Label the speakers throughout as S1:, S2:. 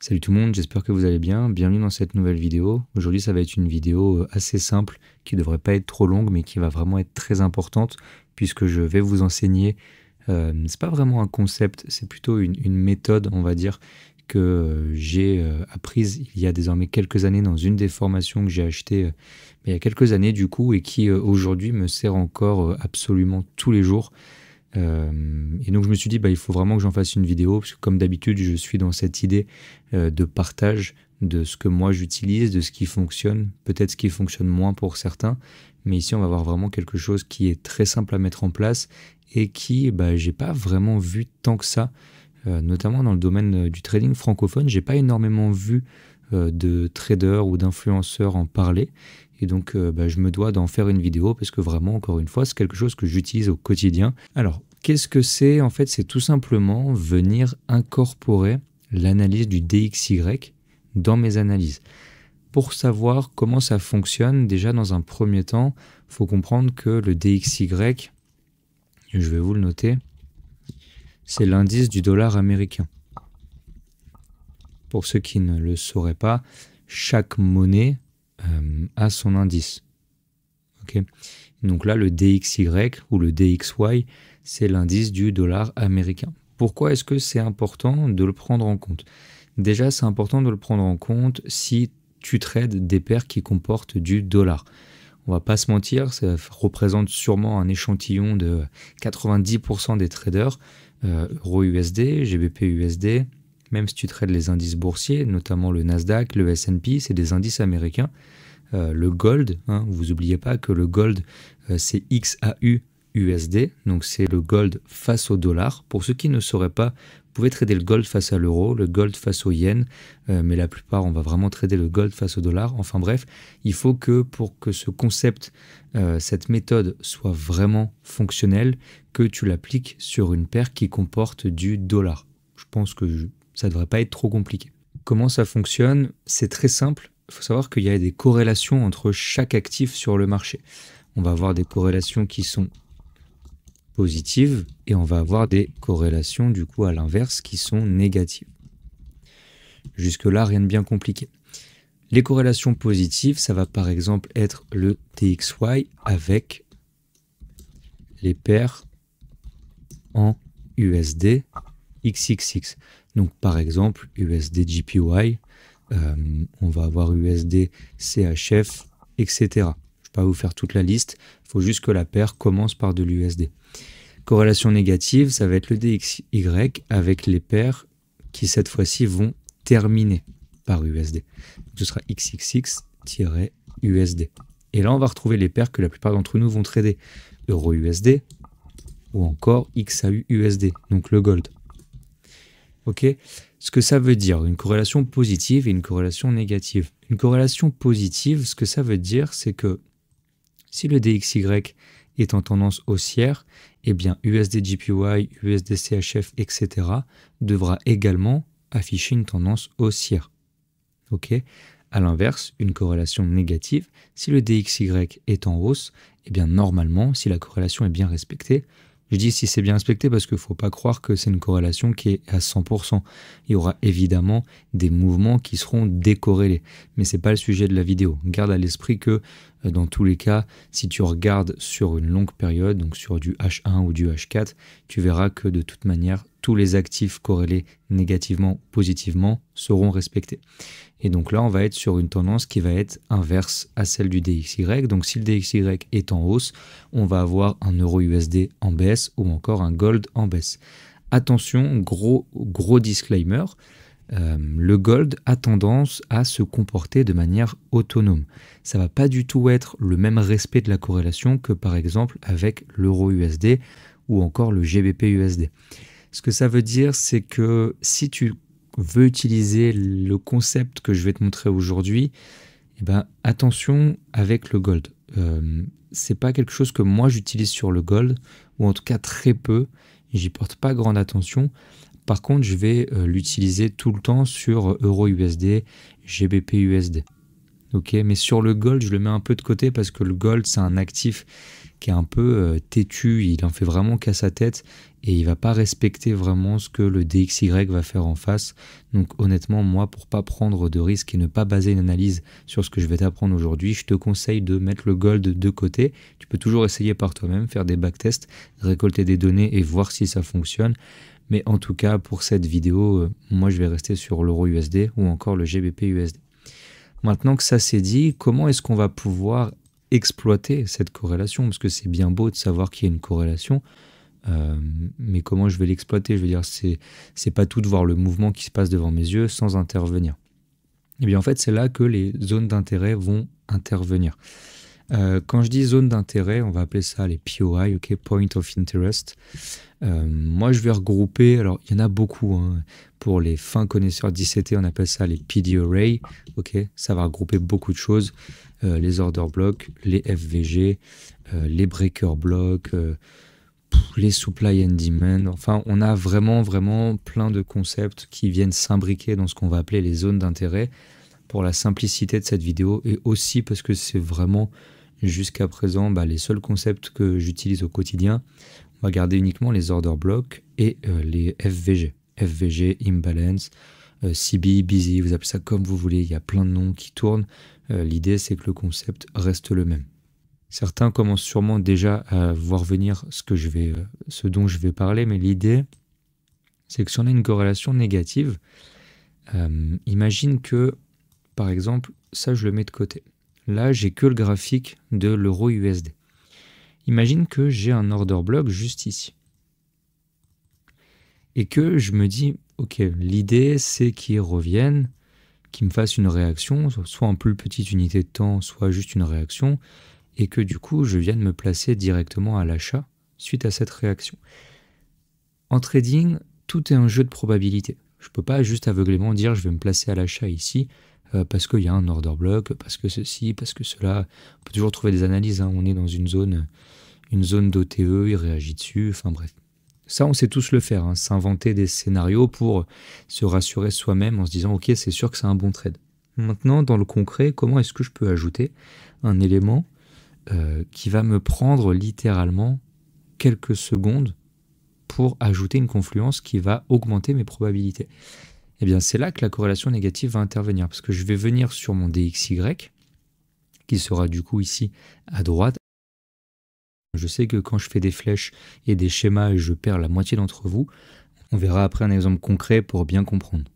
S1: Salut tout le monde, j'espère que vous allez bien. Bienvenue dans cette nouvelle vidéo. Aujourd'hui, ça va être une vidéo assez simple qui ne devrait pas être trop longue, mais qui va vraiment être très importante puisque je vais vous enseigner. C'est pas vraiment un concept, c'est plutôt une méthode, on va dire, que j'ai apprise il y a désormais quelques années dans une des formations que j'ai achetées il y a quelques années du coup et qui aujourd'hui me sert encore absolument tous les jours. Et donc je me suis dit il faut vraiment que j'en fasse une vidéo parce que comme d'habitude je suis dans cette idée de partage de ce que moi j'utilise, de ce qui fonctionne, peut-être ce qui fonctionne moins pour certains, mais ici on va voir vraiment quelque chose qui est très simple à mettre en place et qui j'ai pas vraiment vu tant que ça, notamment dans le domaine du trading francophone. J'ai pas énormément vu de traders ou d'influenceurs en parler. Et donc, je me dois d'en faire une vidéo parce que vraiment, encore une fois, c'est quelque chose que j'utilise au quotidien. Alors, qu'est-ce que c'est? En fait, c'est tout simplement venir incorporer l'analyse du DXY dans mes analyses. Pour savoir comment ça fonctionne, déjà dans un premier temps, il faut comprendre que le DXY, je vais vous le noter, c'est l'indice du dollar américain. Pour ceux qui ne le sauraient pas, chaque monnaie a son indice. Okay. Donc là, le DXY ou le DXY, c'est l'indice du dollar américain. Pourquoi est-ce que c'est important de le prendre en compte? Déjà, c'est important de le prendre en compte si tu trades des paires qui comportent du dollar. On va pas se mentir, ça représente sûrement un échantillon de 90% des traders, Euro-USD, GBP-USD, même si tu trades les indices boursiers, notamment le Nasdaq, le S&P, c'est des indices américains. Le gold, vous n'oubliez pas que le gold, c'est XAU-USD, donc c'est le gold face au dollar. Pour ceux qui ne sauraient pas, vous pouvez trader le gold face à l'euro, le gold face au yen, mais la plupart, on va vraiment trader le gold face au dollar. Enfin bref, il faut que pour que ce concept, cette méthode soit vraiment fonctionnelle, que tu l'appliques sur une paire qui comporte du dollar. Je pense que ça ne devrait pas être trop compliqué. Comment ça fonctionne? C'est très simple. Il faut savoir qu'il y a des corrélations entre chaque actif sur le marché. On va avoir des corrélations qui sont positives et on va avoir des corrélations du coup à l'inverse qui sont négatives. Jusque-là, rien de bien compliqué. Les corrélations positives, ça va par exemple être le DXY avec les paires en USD XXX. Donc par exemple, USD JPY, on va avoir USD CHF, etc. Je ne vais pas vous faire toute la liste, il faut juste que la paire commence par de l'USD. Corrélation négative, ça va être le DXY avec les paires qui cette fois-ci vont terminer par USD. Donc, ce sera XXX-USD. Et là, on va retrouver les paires que la plupart d'entre nous vont trader. Euro-USD ou encore XAU-USD, donc le gold. Ok, ce que ça veut dire, une corrélation positive et une corrélation négative. Une corrélation positive, ce que ça veut dire, c'est que si le DXY est en tendance haussière, eh bien USD JPY, USD CHF, etc. devra également afficher une tendance haussière. Ok. À l'inverse, une corrélation négative, si le DXY est en hausse, eh bien normalement, si la corrélation est bien respectée, je dis si c'est bien respecté parce qu'il ne faut pas croire que c'est une corrélation qui est à 100%. Il y aura évidemment des mouvements qui seront décorrélés. Mais ce n'est pas le sujet de la vidéo. Garde à l'esprit que dans tous les cas, si tu regardes sur une longue période, donc sur du H1 ou du H4, tu verras que de toute manière, tous les actifs corrélés négativement, positivement seront respectés. Et donc là, on va être sur une tendance qui va être inverse à celle du DXY. Donc si le DXY est en hausse, on va avoir un euro-USD en baisse ou encore un gold en baisse. Attention, gros disclaimer, le gold a tendance à se comporter de manière autonome. Ça ne va pas du tout être le même respect de la corrélation que par exemple avec l'euro-USD ou encore le GBP-USD. Ce que ça veut dire, c'est que si tu veux utiliser le concept que je vais te montrer aujourd'hui, attention avec le gold. C'est pas quelque chose que moi j'utilise sur le gold, ou en tout cas très peu, j'y porte pas grande attention. Par contre, je vais l'utiliser tout le temps sur Euro-USD, GBP-USD. Ok, mais sur le gold, je le mets un peu de côté parce que le gold, c'est un actif qui est un peu têtu, il en fait vraiment qu'à sa tête et il va pas respecter vraiment ce que le DXY va faire en face. Donc honnêtement, moi, pour pas prendre de risques et ne pas baser une analyse sur ce que je vais t'apprendre aujourd'hui, je te conseille de mettre le gold de côté. Tu peux toujours essayer par toi-même, faire des backtests, récolter des données et voir si ça fonctionne. Mais en tout cas, pour cette vidéo, moi, je vais rester sur l'euro USD ou encore le GBP USD. Maintenant que ça c'est dit, comment est-ce qu'on va pouvoir exploiter cette corrélation? Parce que c'est bien beau de savoir qu'il y a une corrélation, mais comment je vais l'exploiter? Je veux dire, c'est pas tout de voir le mouvement qui se passe devant mes yeux sans intervenir. Et bien en fait, c'est là que les zones d'intérêt vont intervenir. Quand je dis zone d'intérêt, on va appeler ça les POI, ok, Point of Interest. Moi, je vais regrouper, alors il y en a beaucoup, hein. Pour les fins connaisseurs d'ICT, on appelle ça les PD Array, ok, ça va regrouper beaucoup de choses, les order blocks, les FVG, les breaker blocks, les supply and demand, enfin on a vraiment plein de concepts qui viennent s'imbriquer dans ce qu'on va appeler les zones d'intérêt pour la simplicité de cette vidéo et aussi parce que c'est vraiment jusqu'à présent les seuls concepts que j'utilise au quotidien. On va garder uniquement les order blocks et les FVG. FVG, imbalance, CB, busy, vous appelez ça comme vous voulez, il y a plein de noms qui tournent. L'idée c'est que le concept reste le même. Certains commencent sûrement déjà à voir venir ce dont je vais parler, mais l'idée c'est que si on a une corrélation négative, imagine que par exemple, ça je le mets de côté. Là j'ai que le graphique de l'euro USD. Imagine que j'ai un order block juste ici. Et que je me dis, ok, l'idée c'est qu'ils reviennent, qu'ils me fassent une réaction, soit en plus petite unité de temps, soit juste une réaction, et que du coup je vienne me placer directement à l'achat suite à cette réaction. En trading, tout est un jeu de probabilité. Je ne peux pas juste aveuglément dire je vais me placer à l'achat ici, parce qu'il y a un order block, parce que ceci, parce que cela. On peut toujours trouver des analyses, hein. On est dans une zone d'OTE, il réagit dessus, enfin bref. Ça, on sait tous le faire, hein, s'inventer des scénarios pour se rassurer soi-même en se disant « Ok, c'est sûr que c'est un bon trade ». Maintenant, dans le concret, comment est-ce que je peux ajouter un élément qui va me prendre littéralement quelques secondes pour ajouter une confluence qui va augmenter mes probabilités? Eh bien, c'est là que la corrélation négative va intervenir, parce que je vais venir sur mon DXY, qui sera du coup ici à droite. Je sais que quand je fais des flèches et des schémas, je perds la moitié d'entre vous. On verra après un exemple concret pour bien comprendre.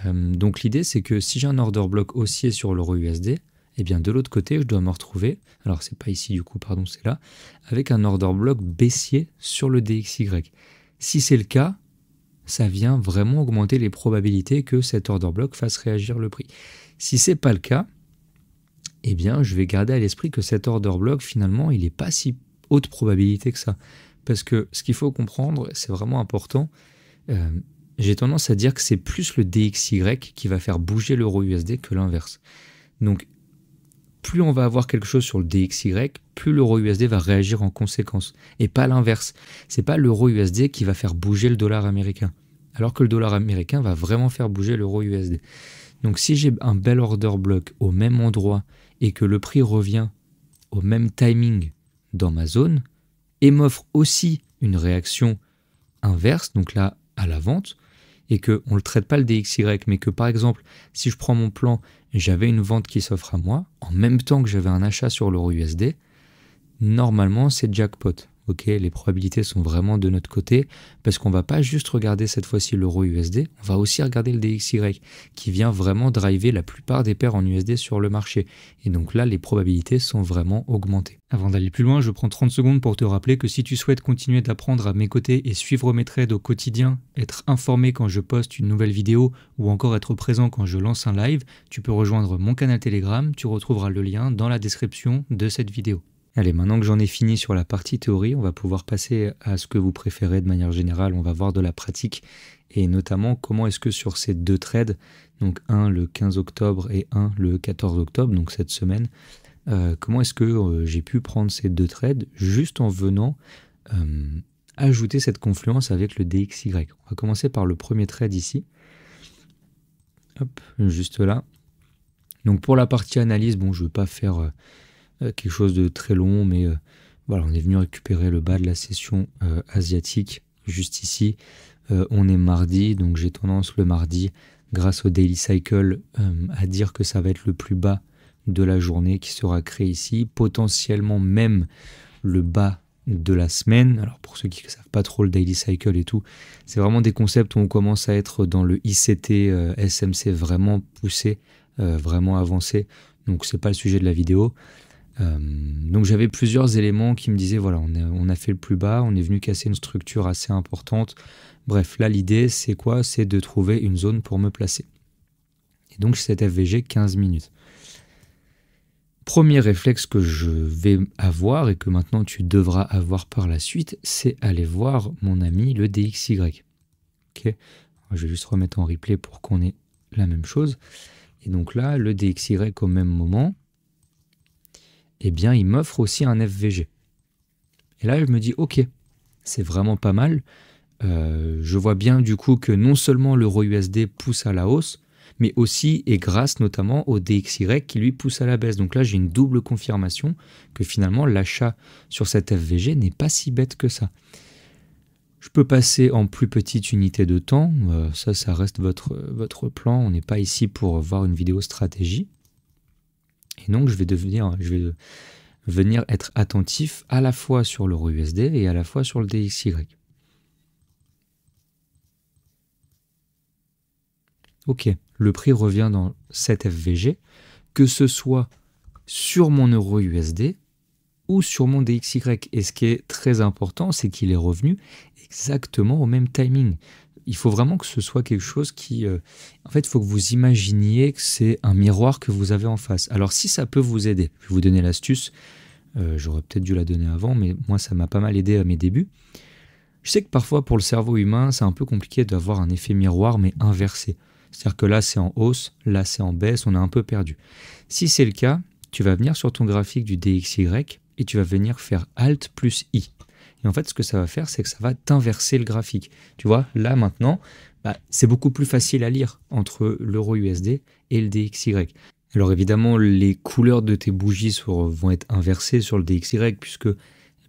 S1: Donc l'idée, c'est que si j'ai un order block haussier sur l'euro USD, eh bien de l'autre côté, je dois me retrouver, alors c'est pas ici du coup, pardon, c'est là, avec un order block baissier sur le DXY. Si c'est le cas, ça vient vraiment augmenter les probabilités que cet order block fasse réagir le prix. Si c'est pas le cas, eh bien je vais garder à l'esprit que cet order block, finalement, il n'est pas si haute probabilité que ça. Parce que ce qu'il faut comprendre, c'est vraiment important, j'ai tendance à dire que c'est plus le DXY qui va faire bouger l'euro USD que l'inverse. Donc, plus on va avoir quelque chose sur le DXY, plus l'euro USD va réagir en conséquence. Et pas l'inverse. C'est pas l'euro USD qui va faire bouger le dollar américain. Alors que le dollar américain va vraiment faire bouger l'euro USD. Donc si j'ai un bel order block au même endroit et que le prix revient au même timing dans ma zone et m'offre aussi une réaction inverse, donc là à la vente, et qu'on ne le traite pas le DXY, mais que par exemple, si je prends mon plan, j'avais une vente qui s'offre à moi, en même temps que j'avais un achat sur l'euro USD, normalement c'est jackpot. Ok, les probabilités sont vraiment de notre côté, parce qu'on ne va pas juste regarder cette fois-ci l'euro USD, on va aussi regarder le DXY, qui vient vraiment driver la plupart des paires en USD sur le marché. Et donc là, les probabilités sont vraiment augmentées. Avant d'aller plus loin, je prends 30 secondes pour te rappeler que si tu souhaites continuer d'apprendre à mes côtés et suivre mes trades au quotidien, être informé quand je poste une nouvelle vidéo ou encore être présent quand je lance un live, tu peux rejoindre mon canal Telegram, tu retrouveras le lien dans la description de cette vidéo. Allez, maintenant que j'en ai fini sur la partie théorie, on va pouvoir passer à ce que vous préférez de manière générale. On va voir de la pratique et notamment comment est-ce que sur ces deux trades, donc un le 15 octobre et un le 14 octobre, donc cette semaine, comment est-ce que j'ai pu prendre ces deux trades juste en venant ajouter cette confluence avec le DXY. On va commencer par le premier trade ici. Hop, juste là. Donc pour la partie analyse, bon, je ne veux pas faire quelque chose de très long, mais Voilà, on est venu récupérer le bas de la session asiatique juste ici. On est mardi, donc j'ai tendance le mardi, grâce au Daily Cycle, à dire que ça va être le plus bas de la journée qui sera créé ici, potentiellement même le bas de la semaine. Alors pour ceux qui ne savent pas trop le Daily Cycle et tout, c'est vraiment des concepts où on commence à être dans le ICT, SMC vraiment poussé, vraiment avancé, donc c'est pas le sujet de la vidéo. Donc j'avais plusieurs éléments qui me disaient voilà, on a fait le plus bas, on est venu casser une structure assez importante. Bref, là l'idée c'est quoi? C'est de trouver une zone pour me placer. Et donc j'ai cette FVG 15 minutes. Premier réflexe que je vais avoir et que maintenant tu devras avoir par la suite, c'est aller voir mon ami le DXY. Ok, je vais juste remettre en replay pour qu'on ait la même chose. Et donc là, le DXY au même moment, eh bien, il m'offre aussi un FVG. Et là, je me dis, ok, c'est vraiment pas mal. Je vois bien du coup que non seulement l'euro USD pousse à la hausse, mais aussi et grâce notamment au DXY qui lui pousse à la baisse. Donc là, j'ai une double confirmation que finalement, l'achat sur cette FVG n'est pas si bête que ça. Je peux passer en plus petite unité de temps. Ça reste votre plan. On n'est pas ici pour voir une vidéo stratégie. Et donc, je vais venir être attentif à la fois sur l'euro USD et à la fois sur le DXY. Ok, le prix revient dans cette FVG, que ce soit sur mon euro USD ou sur mon DXY. Et ce qui est très important, c'est qu'il est revenu exactement au même timing. Il faut vraiment que ce soit quelque chose qui... en fait, il faut que vous imaginiez que c'est un miroir que vous avez en face. Alors, si ça peut vous aider, je vais vous donner l'astuce. J'aurais peut-être dû la donner avant, mais moi, ça m'a pas mal aidé à mes débuts. Je sais que parfois, pour le cerveau humain, c'est un peu compliqué d'avoir un effet miroir, mais inversé. C'est-à-dire que là, c'est en hausse, là, c'est en baisse, on est un peu perdu. Si c'est le cas, tu vas venir sur ton graphique du DXY et tu vas venir faire Alt plus I. Et en fait, ce que ça va faire, c'est que ça va t'inverser le graphique. Tu vois, là, maintenant, c'est beaucoup plus facile à lire entre l'euro USD et le DXY. Alors évidemment, les couleurs de tes bougies vont être inversées sur le DXY, puisque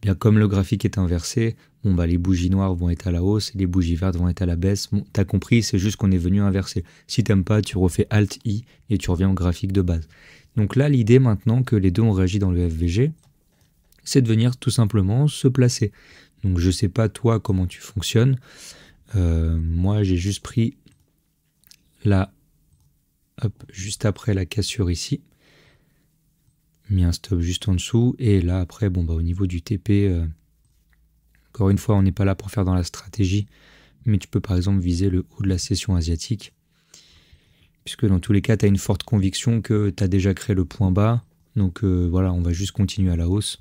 S1: bien, comme le graphique est inversé, les bougies noires vont être à la hausse et les bougies vertes vont être à la baisse. Bon, t'as compris, c'est juste qu'on est venu inverser. Si t'aimes pas, tu refais Alt-I et tu reviens au graphique de base. Donc là, l'idée maintenant que les deux ont réagi dans le FVG, c'est de venir tout simplement se placer. Donc je sais pas toi comment tu fonctionnes. Moi, j'ai juste pris là, juste après la cassure ici. Mis un stop juste en dessous. Et là, après, au niveau du TP... encore une fois, on n'est pas là pour faire dans la stratégie, mais tu peux par exemple viser le haut de la session asiatique, puisque dans tous les cas, tu as une forte conviction que tu as déjà créé le point bas, donc voilà, on va juste continuer à la hausse.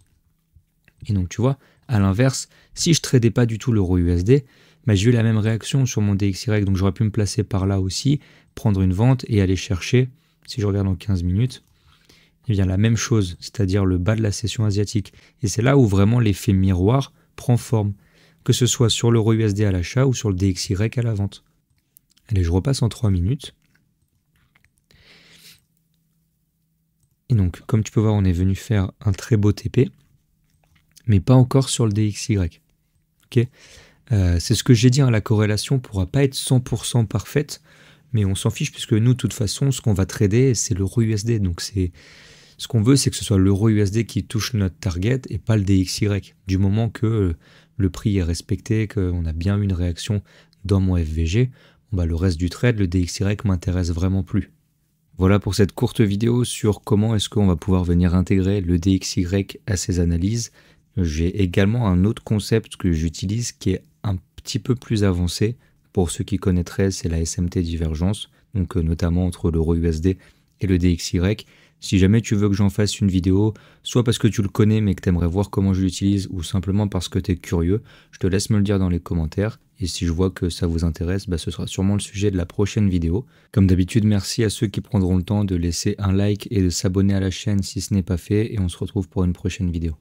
S1: Et donc tu vois, à l'inverse, si je tradais pas du tout l'euro USD, j'ai eu la même réaction sur mon DXY, donc j'aurais pu me placer par là aussi, prendre une vente et aller chercher, si je regarde en 15 minutes, eh bien la même chose, c'est-à-dire le bas de la session asiatique. Et c'est là où vraiment l'effet miroir prend forme, que ce soit sur l'euro USD à l'achat ou sur le DXY à la vente. Allez, je repasse en 3 minutes. Et donc, comme tu peux voir, on est venu faire un très beau TP, mais pas encore sur le DXY. Okay, c'est ce que j'ai dit, la corrélation ne pourra pas être 100% parfaite, mais on s'en fiche, puisque nous, de toute façon, ce qu'on va trader, c'est l'euro USD. Donc, ce qu'on veut, c'est que ce soit l'euro USD qui touche notre target et pas le DXY. Du moment que le prix est respecté, qu'on a bien eu une réaction dans mon FVG, le reste du trade, le DXY m'intéresse vraiment plus. Voilà pour cette courte vidéo sur comment est-ce qu'on va pouvoir venir intégrer le DXY à ces analyses. J'ai également un autre concept que j'utilise qui est un petit peu plus avancé. Pour ceux qui connaîtraient, c'est la SMT divergence, donc notamment entre l'euro USD et le DXY. Si jamais tu veux que j'en fasse une vidéo, soit parce que tu le connais mais que tu aimerais voir comment je l'utilise, ou simplement parce que tu es curieux, je te laisse me le dire dans les commentaires. Et si je vois que ça vous intéresse, ce sera sûrement le sujet de la prochaine vidéo. Comme d'habitude, merci à ceux qui prendront le temps de laisser un like et de s'abonner à la chaîne si ce n'est pas fait. Et on se retrouve pour une prochaine vidéo.